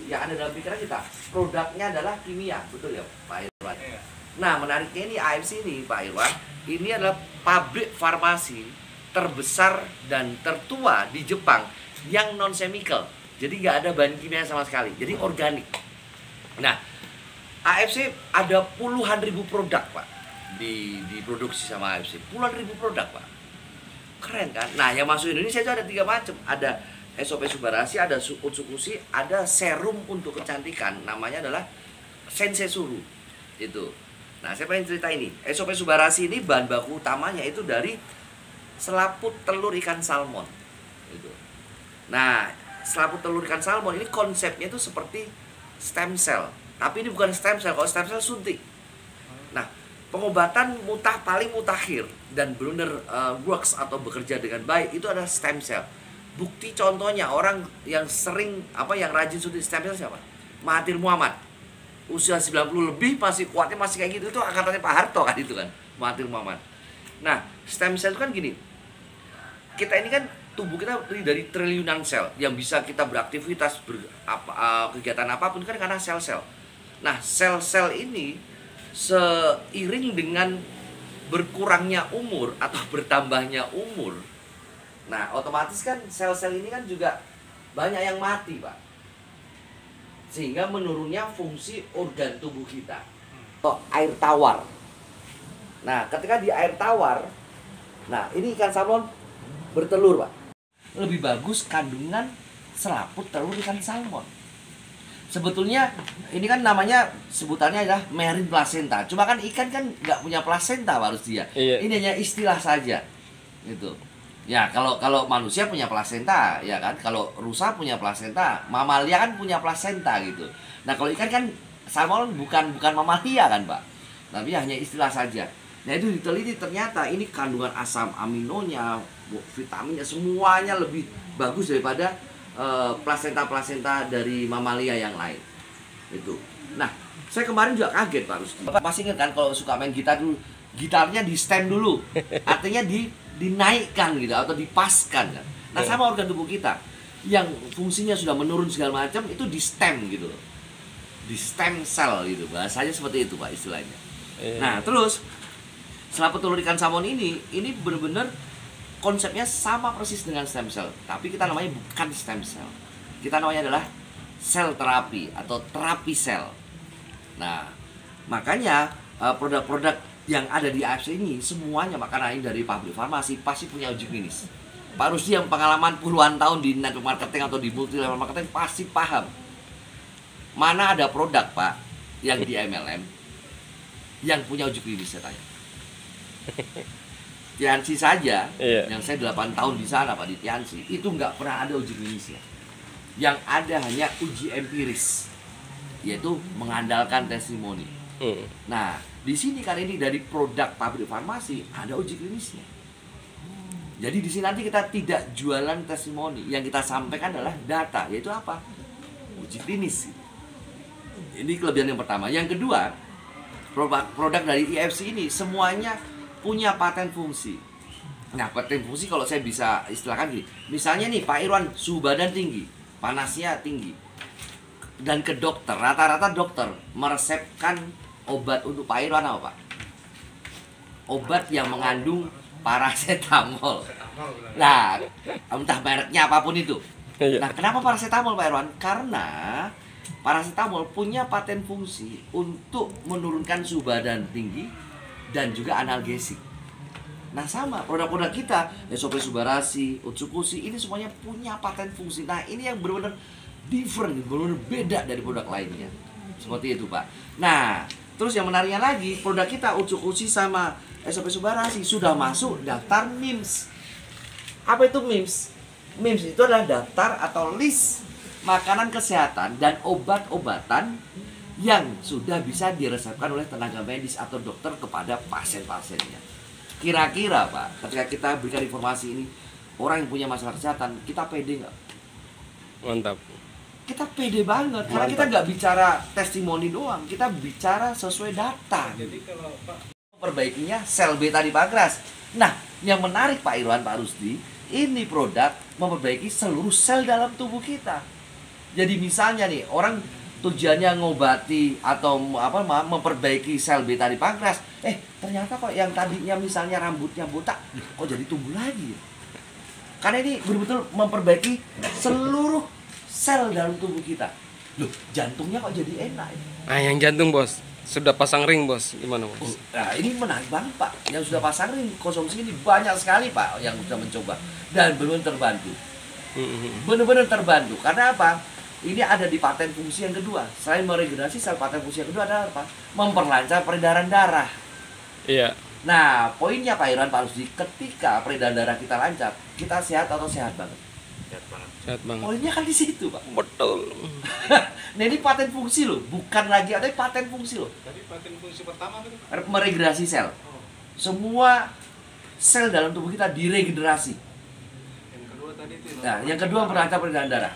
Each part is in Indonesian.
yang ada dalam pikiran kita. Produknya adalah kimia, betul ya Pak Irwan? Nah, menariknya ini AFC ini Pak Irwan, ini adalah pabrik farmasi terbesar dan tertua di Jepang yang non chemical. Jadi nggak ada bahan kimia sama sekali, jadi organik. Nah, AFC ada puluhan ribu produk Pak diproduksi sama AFC, puluhan ribu produk Pak. Keren kan? Nah, yang masuk Indonesia itu ada 3 macam. Ada SOP Subarasi, ada Utsukushi, ada serum untuk kecantikan, namanya adalah Sensei Suru. Itu. Nah, saya pengen cerita ini. SOP Subarasi ini bahan baku utamanya itu dari selaput telur ikan salmon. Itu. Nah, selaput telur ikan salmon ini konsepnya itu seperti stem cell. Tapi ini bukan stem cell, kalau stem cell suntik. Nah, pengobatan paling mutakhir dan benar works atau bekerja dengan baik itu adalah stem cell. Bukti contohnya orang yang sering yang rajin suntik stem cell siapa? Mahathir Muhammad. Usia 90 lebih masih kuatnya masih kayak gitu. Itu angkatannya Pak Harto kan itu kan, Mahathir Muhammad. Nah, stem cell itu kan gini. Kita ini kan tubuh kita terdiri dari triliunan sel yang bisa kita beraktivitas kegiatan apapun kan karena sel-sel. Nah, sel-sel ini seiring dengan berkurangnya umur atau bertambahnya umur, nah otomatis kan sel-sel ini kan juga banyak yang mati Pak, sehingga menurunnya fungsi organ tubuh kita. Air tawar. Nah, ketika di air tawar, nah ini ikan salmon bertelur Pak, lebih bagus kandungan selaput telur ikan salmon. Sebetulnya ini kan namanya sebutannya adalah marine placenta. Cuma kan ikan kan nggak punya placenta harus dia. Iya. Ini hanya istilah saja, gitu. Ya kalau manusia punya placenta, ya kan. Kalau rusa punya placenta, mamalia kan punya placenta gitu. Nah kalau ikan kan salmon bukan mamalia kan Pak, tapi hanya istilah saja. Nah itu diteliti ternyata ini kandungan asam aminonya, vitaminnya semuanya lebih bagus daripada plasenta dari mamalia yang lain. Itu. Nah, saya kemarin juga kaget Pak Rusdi. Bapak masih ingat kan kalau suka main gitar dulu, gitarnya di stem dulu. Artinya dinaikkan gitu atau dipaskan kan. Nah, sama organ tubuh kita yang fungsinya sudah menurun segala macam itu di stem gitu loh. Di stem cell gitu. Bahasanya seperti itu Pak istilahnya. Nah, terus selaput telur ikan salmon ini benar-benar konsepnya sama persis dengan stem cell, tapi kita namanya bukan stem cell. Kita namanya adalah sel terapi atau terapi sel. Nah, makanya produk-produk yang ada di AFC ini semuanya makanan ini dari pabrik farmasi pasti punya uji klinis. Pak Rusdi yang pengalaman puluhan tahun di network marketing atau di multi level marketing pasti paham. Mana ada produk Pak yang di MLM yang punya uji klinis saya tanya. Tiansi saja, yang saya 8 tahun di sana Pak di Tiansi, itu nggak pernah ada uji klinisnya. Yang ada hanya uji empiris, yaitu mengandalkan testimoni. Nah, di sini kan ini dari produk pabrik farmasi ada uji klinisnya. Jadi di sini nanti kita tidak jualan testimoni, yang kita sampaikan adalah data, yaitu apa? Uji klinis. Ini kelebihan yang pertama. Yang kedua, produk dari IFC ini semuanya punya paten fungsi. Nah, paten fungsi kalau saya bisa istilahkan gini. Misalnya nih Pak Irwan suhu badan tinggi, panasnya tinggi. Dan ke dokter, rata-rata dokter meresepkan obat untuk Pak Irwan apa Pak? Obat yang mengandung paracetamol. Nah, entah mereknya apapun itu. Nah, kenapa paracetamol Pak Irwan? Karena paracetamol punya paten fungsi untuk menurunkan suhu badan tinggi dan juga analgesik. Nah sama produk-produk kita, SOP Subarasi, Utsukushi ini semuanya punya paten fungsi. Nah ini yang benar-benar different, benar-benar beda dari produk lainnya. Seperti itu Pak. Nah terus yang menariknya lagi, produk kita Utsukushi sama SOP Subarasi sudah masuk daftar MIMS. Apa itu MIMS? MIMS itu adalah daftar atau list makanan kesehatan dan obat-obatan yang sudah bisa diresepkan oleh tenaga medis atau dokter kepada pasien-pasiennya. Kira-kira Pak, ketika kita berikan informasi ini, orang yang punya masalah kesehatan, kita pede nggak? Mantap. Kita pede banget, karena kita nggak bicara testimoni doang, kita bicara sesuai data. Jadi kalau Pak perbaikinya sel beta di pankreas. Nah, yang menarik Pak Irwan, Pak Rusdi, ini produk memperbaiki seluruh sel dalam tubuh kita. Jadi misalnya nih, orang tujuannya ngobati atau memperbaiki sel beta di pankreas, ternyata kok yang tadinya misalnya rambutnya botak, kok jadi tumbuh lagi ya? Karena ini betul-betul memperbaiki seluruh sel dalam tubuh kita. Loh, jantungnya kok jadi enak ya? Nah, yang jantung bos, sudah pasang ring bos, gimana bos? Nah, ini menarik banget Pak. Yang sudah pasang ring konsumsi ini banyak sekali Pak yang sudah mencoba dan belum terbantu. Benar-benar terbantu. Karena apa? Ini ada di paten fungsi yang kedua. Selain meregenerasi sel, paten fungsi yang kedua adalah apa? Memperlancar peredaran darah. Iya. Nah, poinnya Pak Irwan, Pak Rusdi, ketika peredaran darah kita lancar, kita sehat atau sehat banget? Sehat banget. Poinnya kan di situ Pak. Betul. Nah, ini paten fungsi loh, bukan lagi ada paten fungsi loh. Tadi paten fungsi pertama apa itu, Pak? Meregenerasi sel. Semua sel dalam tubuh kita diregenerasi. Yang kedua tadi itu. Nah, yang kedua memperlancar peredaran darah.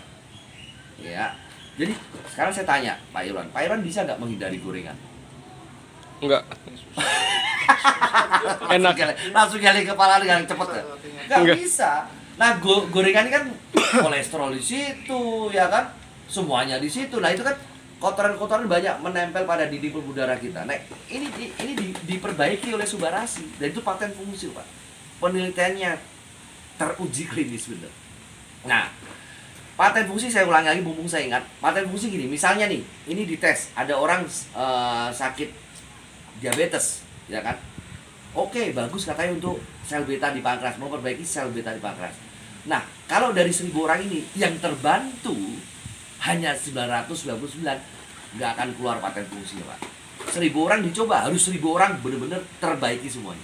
Ya. Jadi sekarang saya tanya Pak Irwan bisa nggak menghindari gorengan? Enggak. Enak. Langsung gali kepala dengan cepet ya? Nggak bisa. Nah, gorengan ini kan kolesterol di situ, ya kan? Semuanya di situ. Nah, itu kan kotoran-kotoran banyak menempel pada dinding pembuluh darah kita. Nah, ini diperbaiki oleh Subarasi dan itu paten fungsi, Pak. Penelitiannya teruji klinis bener. Nah, paten fungsi saya ulangi lagi mumpung saya ingat. Paten fungsi gini, misalnya nih, ini dites ada orang sakit diabetes, ya kan? Oke, bagus katanya untuk sel beta di pankreas, memperbaiki sel beta di pankreas. Nah, kalau dari 1000 orang ini yang terbantu hanya 999, nggak akan keluar paten fungsi, Pak. 1000 orang dicoba, harus 1000 orang benar-benar terbaiki semuanya.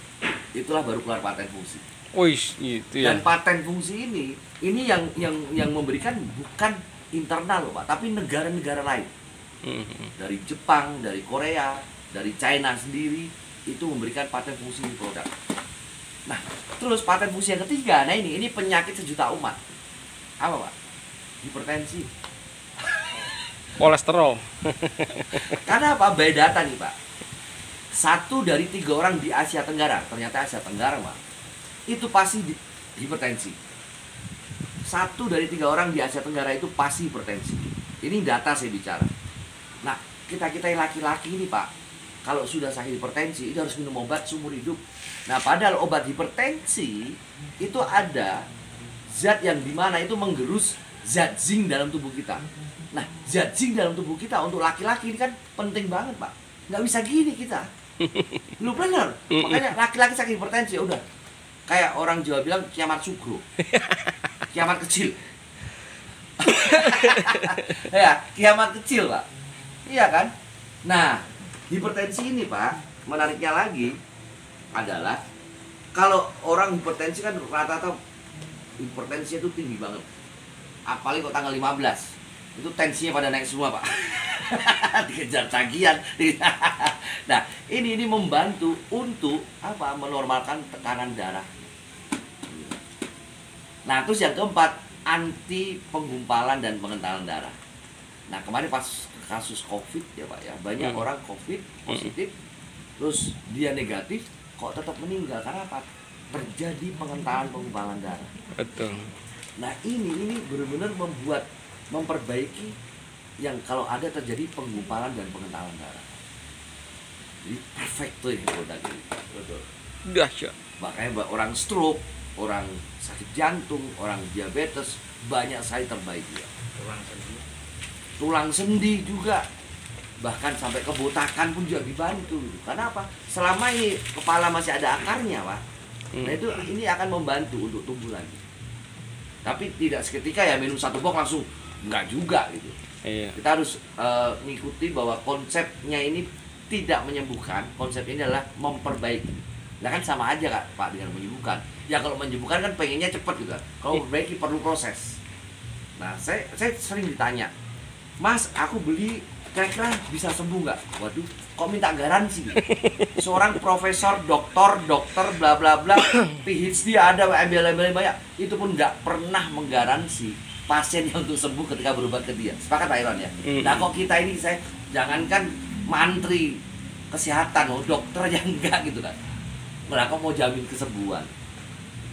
Itulah baru keluar paten fungsi. Wih, itu ya. Dan paten fungsi ini yang memberikan bukan internal loh Pak, tapi negara-negara lain. Dari Jepang, dari Korea, dari China sendiri itu memberikan paten fungsi di produk. Nah, terus paten fungsi yang ketiga, nah ini penyakit sejuta umat. Apa Pak? Hipertensi. Kolesterol. Karena apa? By data nih Pak. 1 dari 3 orang di Asia Tenggara, ternyata Asia Tenggara Pak, itu pasti hipertensi. 1 dari 3 orang di Asia Tenggara itu pasti hipertensi. Ini data saya bicara. Nah, kita yang laki-laki ini Pak, kalau sudah sakit hipertensi itu harus minum obat seumur hidup. Nah, padahal obat hipertensi itu ada zat yang dimana itu menggerus zat zinc dalam tubuh kita. Nah, zat zinc dalam tubuh kita untuk laki-laki ini kan penting banget Pak. Nggak bisa gini kita. Lu bener. Makanya laki-laki sakit hipertensi udah kayak orang Jawa bilang kiamat sugro. Kiamat kecil. Ya, kiamat kecil Pak. Iya kan? Nah, hipertensi ini Pak, menariknya lagi adalah kalau orang hipertensi kan rata-rata hipertensi itu tinggi banget. Apalagi kok tanggal 15. Itu tensinya pada naik semua Pak. Dikejar tagihan. Nah, ini membantu untuk apa? Menormalkan tekanan darah. Nah, terus yang keempat, anti penggumpalan dan pengentalan darah. Nah, kemarin pas kasus COVID ya Pak ya, banyak orang COVID positif, terus dia negatif, kok tetap meninggal karena apa? Terjadi pengentalan penggumpalan darah. Betul. Nah, ini benar-benar memperbaiki yang kalau ada terjadi penggumpalan dan pengentalan darah. Jadi perfect tuh ini produk ini. Betul. Dahsyat. Makanya orang stroke, orang sakit jantung, orang diabetes banyak saya terbaiki ya. Tulang sendi juga, bahkan sampai kebotakan pun juga dibantu. Karena apa? Selama ini kepala masih ada akarnya Pak, nah itu ini akan membantu untuk tumbuh lagi. Tapi tidak seketika ya minum 1 box langsung, enggak juga gitu. Iya. Kita harus mengikuti bahwa konsepnya ini tidak menyembuhkan, konsep ini adalah memperbaiki. Nah kan sama aja Pak dengan menyembuhkan. Ya kalau menyembuhkan kan pengennya cepat gitu. Kalau memperbaiki perlu proses. Nah saya sering ditanya, Mas, aku beli kira-kira bisa sembuh nggak? Waduh, kok minta garansi? Seorang profesor, dokter, bla bla bla, PhD ada, MBA banyak, itu pun nggak pernah menggaransi pasiennya untuk sembuh ketika berobat ke dia. Sepakat Pak Irwan ya? Nah kok kita ini, saya jangankan mantri kesehatan, dokter yang enggak gitu kan. Mereka mau jamin kesembuhan.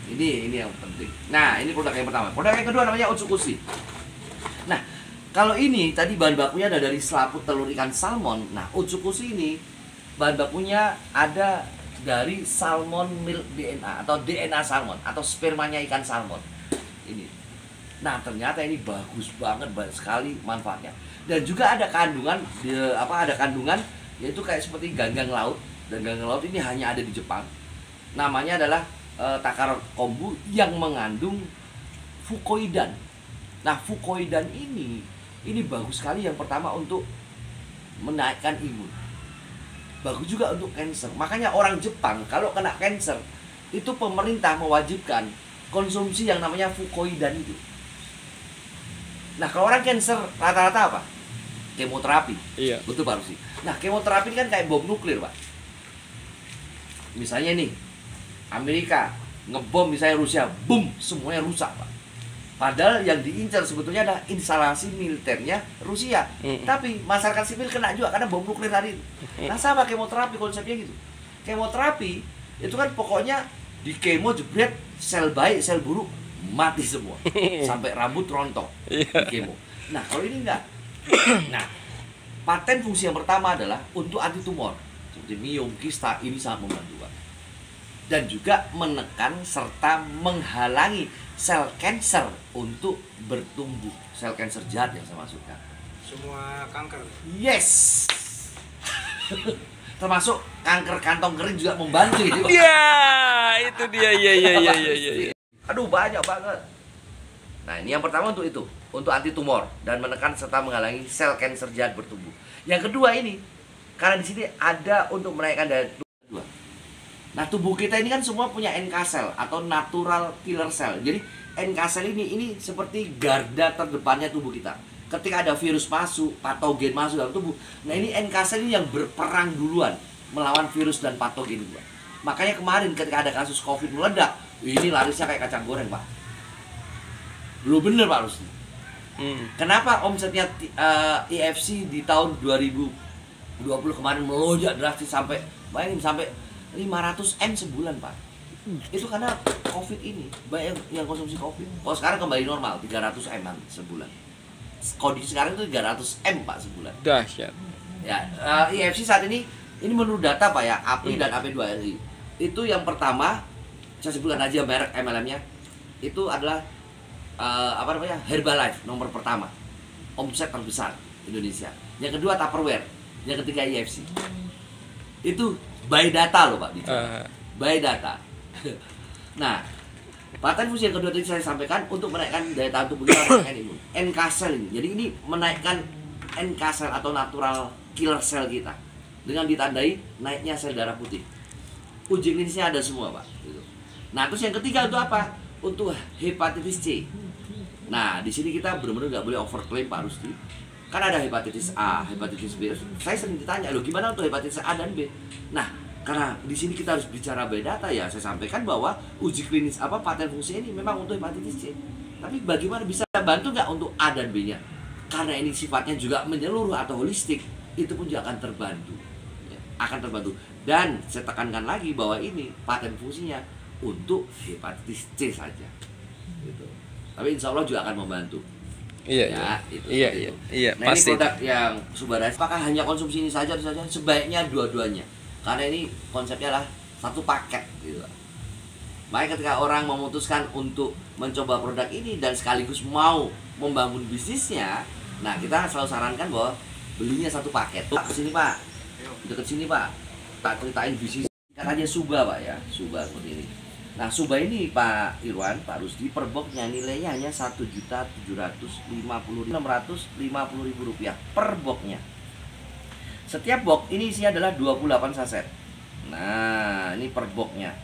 Ini yang penting. Nah, ini produk yang pertama. Produk yang kedua namanya Otsukushi. Nah, Kalau ini tadi bahan bakunya ada dari selaput telur ikan salmon. Nah, Utsukushi ini bahan bakunya ada dari salmon milk DNA atau DNA salmon atau spermanya ikan salmon. Ini. Nah, ternyata ini bagus banget, banyak sekali manfaatnya. Dan juga ada kandungan ada kandungan yaitu kayak seperti ganggang laut. Dan ganggang laut ini hanya ada di Jepang. Namanya adalah takar kombu yang mengandung fukoidan. Nah, fukoidan ini bagus sekali yang pertama untuk menaikkan imun. Bagus juga untuk cancer. Makanya orang Jepang kalau kena cancer itu pemerintah mewajibkan konsumsi yang namanya fukoidan itu. Nah, kalau orang cancer rata-rata apa? Kemoterapi. Iya. Betul Pak Rusi. Nah, kemoterapi kan kayak bom nuklir, Pak. Misalnya nih, Amerika ngebom misalnya Rusia, boom, semuanya rusak, Pak. Padahal yang diincar sebetulnya adalah instalasi militernya Rusia. Tapi masyarakat sipil kena juga karena bom nuklir tadi itu. Nah, sama kemoterapi konsepnya gitu. Kemoterapi itu kan pokoknya di kemo jebret, sel baik, sel buruk mati semua. Sampai rambut rontok di kemo. Nah, kalau ini enggak. Nah, paten fungsi yang pertama adalah untuk anti tumor. Seperti miom, kista, ini sangat membantu, Pak. Dan juga menekan serta menghalangi sel kanker untuk bertumbuh. Sel kanker jahat yang saya maksudkan. Semua kanker. Yes. Termasuk kanker kantong kering juga membantu itu. Iya, itu dia. Iya. Aduh, banyak banget. Nah, ini yang pertama untuk itu, untuk anti tumor dan menekan serta menghalangi sel kanker jahat bertumbuh. Yang kedua ini, karena di sini ada untuk menaikkan daya tahan. Nah, tubuh kita ini kan semua punya NK cell atau natural killer cell. Jadi NK cell ini seperti garda terdepannya tubuh kita. Ketika ada virus masuk, patogen masuk dalam tubuh, nah ini NK cell ini yang berperang duluan melawan virus dan patogen itu. Makanya kemarin ketika ada kasus COVID meledak, ini larisnya kayak kacang goreng, Pak. Belum bener, Pak Rusdi. Kenapa omsetnya IFC di tahun 2020 kemarin melonjak drastis sampai bayangin sampai 500 M sebulan, Pak. Itu karena COVID ini, banyak yang konsumsi COVID. Kalau sekarang kembali normal, 300 M sebulan. Kondisi sekarang itu 300 M, Pak, sebulan. Dahsyat. Ya, IFC saat ini menurut data, Pak, ya, API dan AP2RI. Itu yang pertama, saya sebutkan aja merek MLM-nya. Itu adalah Herbalife nomor pertama. Omset terbesar Indonesia. Yang kedua Tupperware, yang ketiga IFC. Itu by data loh, Pak, by data. Nah, paten fungsi yang kedua tadi saya sampaikan untuk menaikkan daya tahan tubuh kita, menaikkan imun. NK cell ini. Jadi ini menaikkan NK cell atau natural killer cell kita dengan ditandai naiknya sel darah putih. Uji klinisnya ada semua, Pak. Gitu. Nah, terus yang ketiga untuk apa? Untuk hepatitis C. Nah, di sini kita benar-benar nggak boleh overclaim, Pak Rusdi. Kan ada hepatitis A, hepatitis B. Saya sering ditanya, loh gimana untuk hepatitis A dan B? Nah, karena di sini kita harus bicara by data, ya saya sampaikan bahwa uji klinis paten fungsi ini memang untuk hepatitis C. Tapi bagaimana bisa bantu nggak untuk A dan B-nya? Karena ini sifatnya juga menyeluruh atau holistik, itu pun juga akan terbantu. Ya, akan terbantu. Dan saya tekankan lagi bahwa ini paten fungsinya untuk hepatitis C saja. Gitu. Tapi insya Allah juga akan membantu. Iya, ya, iya, nah, pasti. ini produk yang Subara. Apakah hanya konsumsi ini saja? Sebaiknya dua-duanya. Karena ini konsepnya lah satu paket gitu. Makanya ketika orang memutuskan untuk mencoba produk ini dan sekaligus mau membangun bisnisnya, nah kita selalu sarankan bahwa belinya satu paket. Pak, kesini, Pak. Deket sini, Pak. Tak ceritain bisnis. Kan aja Suba, Pak, ya. Suba seperti ini. Nah, Suba ini Pak Irwan, Pak Rusdi, per boxnya nilainya hanya Rp1.750.650.000 per boxnya. Setiap box ini isinya adalah 28 saset. Nah, ini per boxnya.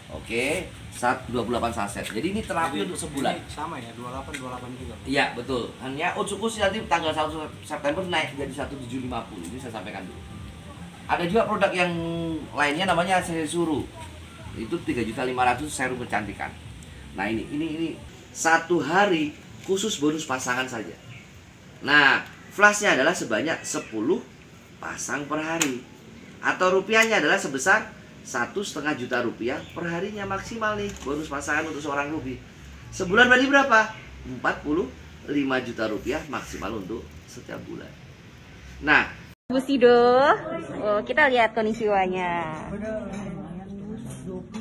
Oke, 28 saset. Jadi ini terapi untuk sebulan. Ini sama ya, 28 juga. Iya, betul. Hanya Utsukushi nanti tanggal 1 September naik jadi 1.750. Ini saya sampaikan dulu. Ada juga produk yang lainnya namanya Sensuru. Itu 3.500.000 serum kecantikan. Nah, ini satu hari khusus bonus pasangan saja. Nah, flashnya adalah sebanyak 10 pasang per hari. Atau rupiahnya adalah sebesar 1,5 juta rupiah per harinya maksimal nih bonus pasangan untuk seorang rupi. Sebulan berarti berapa? 5 juta rupiah maksimal untuk setiap bulan. Nah, Bu Sido, oh, kita lihat kondisi uangnya.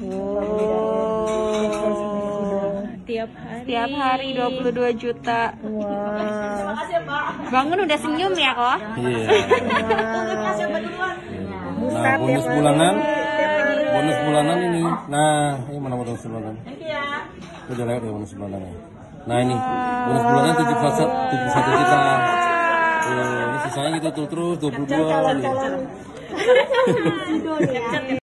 Oh, tiap hari 22 juta. Wow. Bangun udah senyum ya kok? Iya. Nah, bonus bulanan ini. Nah, ini mana bonus bulanan? Udah lewat ya bonus bulanannya. Nah ini bonus bulanan 71 juta. Ini sisanya gitu terus 22.